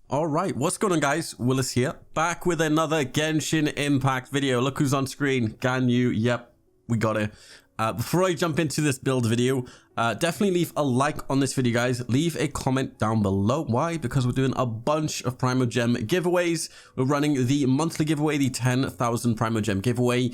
All right, what's going on, guys? Willis here, back with another Genshin Impact video. Look who's on screen, Ganyu. Yep, we got it. Before I jump into this build video, definitely leave a like on this video, guys. Leave a comment down below. Why? Because we're doing a bunch of Primo Gem giveaways. We're running the monthly giveaway, the 10,000 Primo Gem giveaway.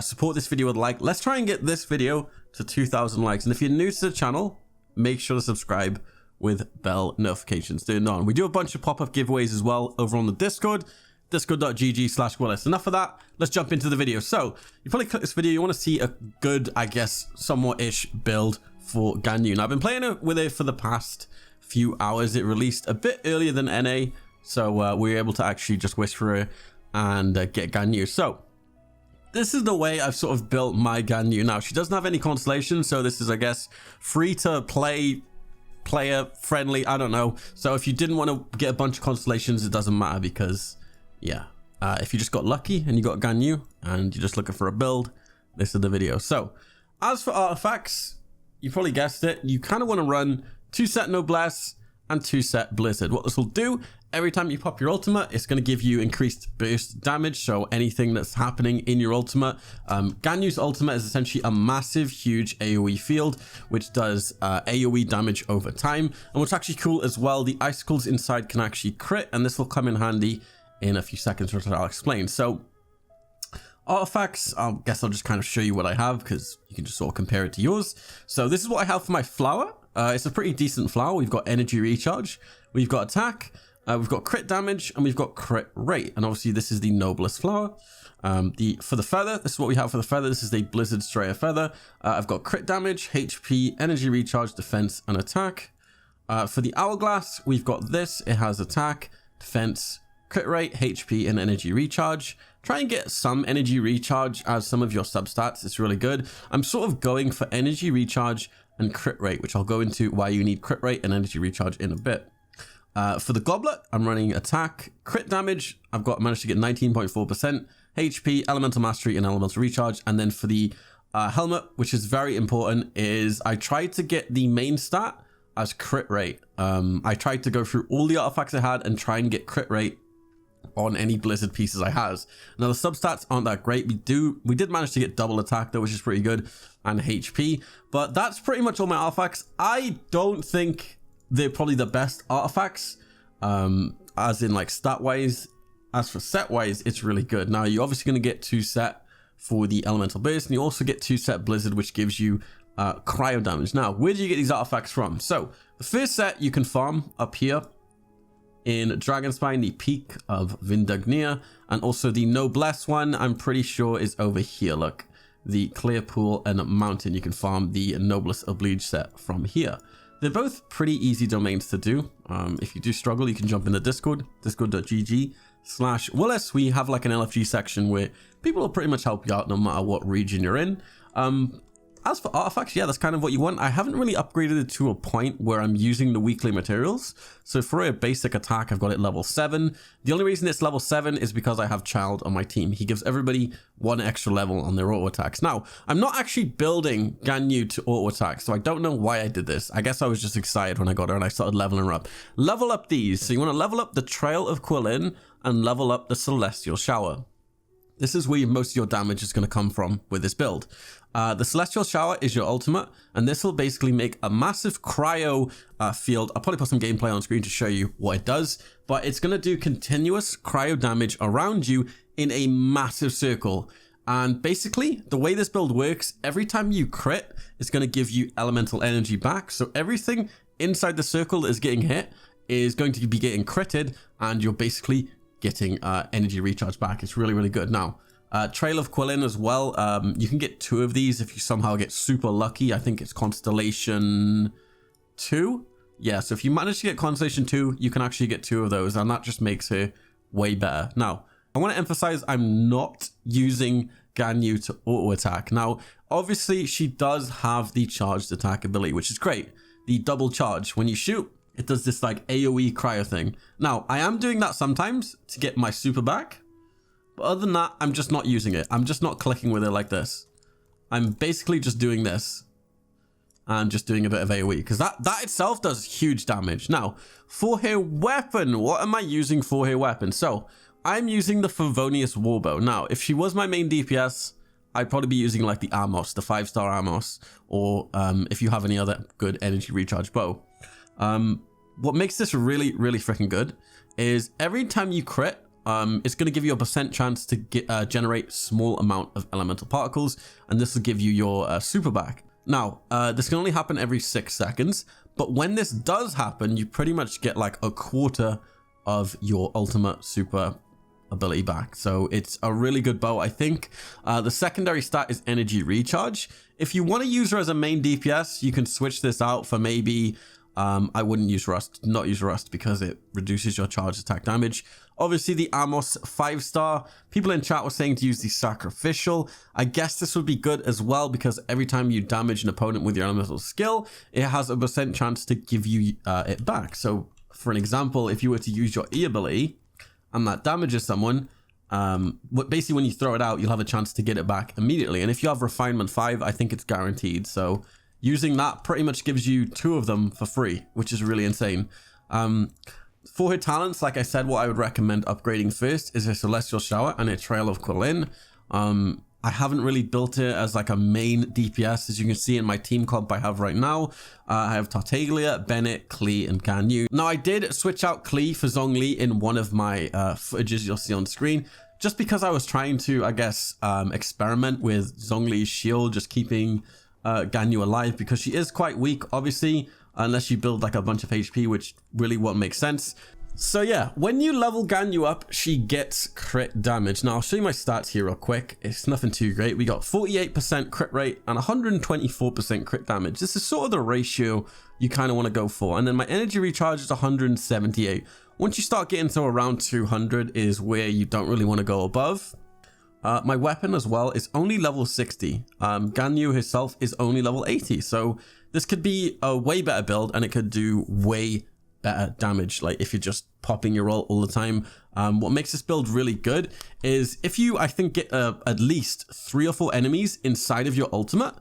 Support this video with a like. Let's try and get this video to 2,000 likes. And if you're new to the channel, make sure to subscribe with bell notifications turned on. We do a bunch of pop-up giveaways as well over on the Discord, discord.gg/Willis. Enough of that, let's jump into the video. So you probably click this video, you want to see a good, I guess, somewhat-ish build for Ganyu. Now I've been playing with it for the past few hours. It released a bit earlier than NA, so we were able to actually just whisper it and get Ganyu. So this is the way I've sort of built my Ganyu. Now she doesn't have any constellation, so this is, I guess, free to play, player friendly, I don't know. So if you didn't want to get a bunch of constellations, it doesn't matter, because yeah, if you just got lucky and you got Ganyu and you're just looking for a build, this is the video. So as for artifacts, you probably guessed it, you kind of want to run 2 set Noblesse and 2 set Blizzard. What this will do, every time you pop your ultimate, it's going to give you increased burst damage. So anything that's happening in your ultimate, Ganyu's ultimate is essentially a massive, huge AoE field, which does AoE damage over time. And what's actually cool as well, the icicles inside can actually crit, and this will come in handy in a few seconds, which I'll explain. So artifacts, I guess I'll just kind of show you what I have, because you can just sort of compare it to yours. So this is what I have for my flower. It's a pretty decent flower. We've got energy recharge, we've got attack, we've got crit damage, and we've got crit rate. And obviously this is the noblest flower. For the feather, this is what we have for the feather. This is the Blizzard Strayer feather. I've got crit damage, HP, energy recharge, defense, and attack. For the hourglass, we've got this. It has attack, defense, crit rate, HP, and energy recharge. Try and get some energy recharge as some of your substats. It's really good. I'm sort of going for energy recharge and crit rate, which I'll go into why you need crit rate and energy recharge in a bit. For the goblet, I'm running attack, crit damage. I've managed to get 19.4%, HP, elemental mastery, and elemental recharge. And then for the helmet, which is very important, is I tried to get the main stat as crit rate. I tried to go through all the artifacts I had and try and get crit rate on any Blizzard pieces I has. Now the substats aren't that great. We did manage to get double attack though, which is pretty good, and HP, but that's pretty much all my artifacts. I don't think they're probably the best artifacts, as in like stat wise. As for set wise, it's really good. Now you're obviously going to get 2 set for the elemental burst, and you also get 2 set Blizzard, which gives you cryo damage. Now where do you get these artifacts from? So the first set you can farm up here in Dragonspine, the Peak of Vindagnia, and also the Noblesse one, I'm pretty sure, is over here. Look, the Clear Pool and Mountain. You can farm the Noblesse Oblige set from here. They're both pretty easy domains to do. If you do struggle, you can jump in the Discord, discord.gg/Willis. We have like an LFG section where people will pretty much help you out no matter what region you're in. As for artifacts, yeah, that's kind of what you want. I haven't really upgraded it to a point where I'm using the weekly materials. So for a basic attack, I've got it level 7. The only reason it's level 7 is because I have Child on my team. He gives everybody 1 extra level on their auto attacks. Now, I'm not actually building Ganyu to auto attack, so I don't know why I did this. I guess I was just excited when I got her and I started leveling her up. Level up these. So you want to level up the Trail of Quillin and level up the Celestial Shower. This is where most of your damage is going to come from with this build. The Celestial Shower is your ultimate, and this will basically make a massive cryo field. I'll probably put some gameplay on screen to show you what it does, but it's going to do continuous cryo damage around you in a massive circle. And basically, the way this build works, every time you crit, it's going to give you elemental energy back. So everything inside the circle that is getting hit is going to be getting critted, and you're basically getting energy recharge back. It's really, really good. Now, Trail of Quillin as well. You can get 2 of these if you somehow get super lucky. I think it's Constellation 2. Yeah, so if you manage to get Constellation 2, you can actually get 2 of those, and that just makes her way better. Now, I want to emphasize I'm not using Ganyu to auto attack. Now, obviously, she does have the charged attack ability, which is great. The double charge. When you shoot, it does this like AoE cryo thing. Now, I am doing that sometimes to get my super back. But other than that, I'm just not using it. I'm just not clicking with it like this. I'm basically just doing this. and just doing a bit of AoE, because that itself does huge damage. Now, for her weapon, what am I using for her weapon? So I'm using the Favonius Warbow. Now, if she was my main DPS, I'd probably be using like the Amos, the 5-star Amos, or if you have any other good energy recharge bow. What makes this really, really freaking good is every time you crit, it's going to give you a % chance to generate small amount of elemental particles, and this will give you your super back. Now, this can only happen every 6 seconds, but when this does happen, you pretty much get like a quarter of your ultimate super ability back. So it's a really good bow. I think the secondary stat is energy recharge. If you want to use her as a main DPS, you can switch this out for maybe I wouldn't use Rust, not use Rust, because it reduces your charge attack damage. Obviously the Amos 5-star, people in chat were saying to use the Sacrificial. I guess this would be good as well, because every time you damage an opponent with your elemental skill, it has a % chance to give you it back. So for an example, if you were to use your E ability and that damages someone, basically when you throw it out, you'll have a chance to get it back immediately. And if you have Refinement 5, I think it's guaranteed. So using that pretty much gives you 2 of them for free, which is really insane. For her talents, like I said, what I would recommend upgrading first is her Celestial Shower and her Trail of Quillin. I haven't really built it as like a main DPS. As you can see in my team comp I have right now, I have Tartaglia, Bennett, Klee, and Ganyu. Now, I did switch out Klee for Zhongli in one of my footages you'll see on screen, just because I was trying to, I guess, experiment with Zhongli's shield, just keeping Ganyu alive, because she is quite weak, obviously, unless you build like a bunch of HP, which really won't make sense. So yeah, when you level Ganyu up, she gets crit damage. Now I'll show you my stats here real quick. It's nothing too great. We got 48% crit rate and 124% crit damage. This is sort of the ratio you kind of want to go for. And then my energy recharge is 178. Once you start getting to around 200 is where you don't really want to go above. My weapon as well is only level 60. Ganyu herself is only level 80. So this could be a way better build, and it could do way better damage, like if you're just popping your ult all the time. What makes this build really good is if you, I think, get at least 3 or 4 enemies inside of your ultimate,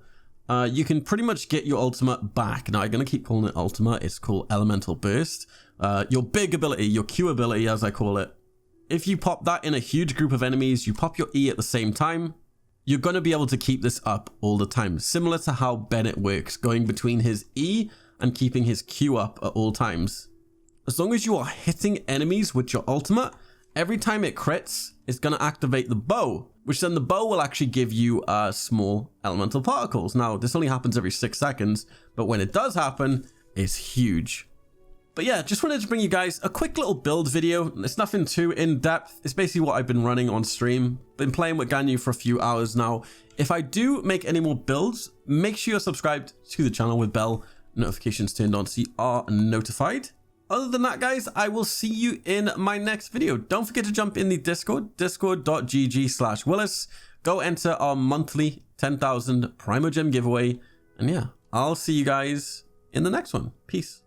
you can pretty much get your ultimate back. Now I'm going to keep calling it ultimate. It's called Elemental Burst. Your big ability, your Q ability as I call it. If you pop that in a huge group of enemies, you pop your E at the same time, you're going to be able to keep this up all the time. Similar to how Bennett works, going between his E and keeping his Q up at all times. As long as you are hitting enemies with your ultimate, every time it crits, it's going to activate the bow, which then the bow will actually give you small elemental particles. Now, this only happens every 6 seconds, but when it does happen, it's huge. But yeah, just wanted to bring you guys a quick little build video. It's nothing too in-depth. It's basically what I've been running on stream. Been playing with Ganyu for a few hours now. If I do make any more builds, make sure you're subscribed to the channel with bell notifications turned on so you are notified. Other than that, guys, I will see you in my next video. Don't forget to jump in the Discord, discord.gg/Willis. Go enter our monthly 10,000 Primo Gem giveaway. And yeah, I'll see you guys in the next one. Peace.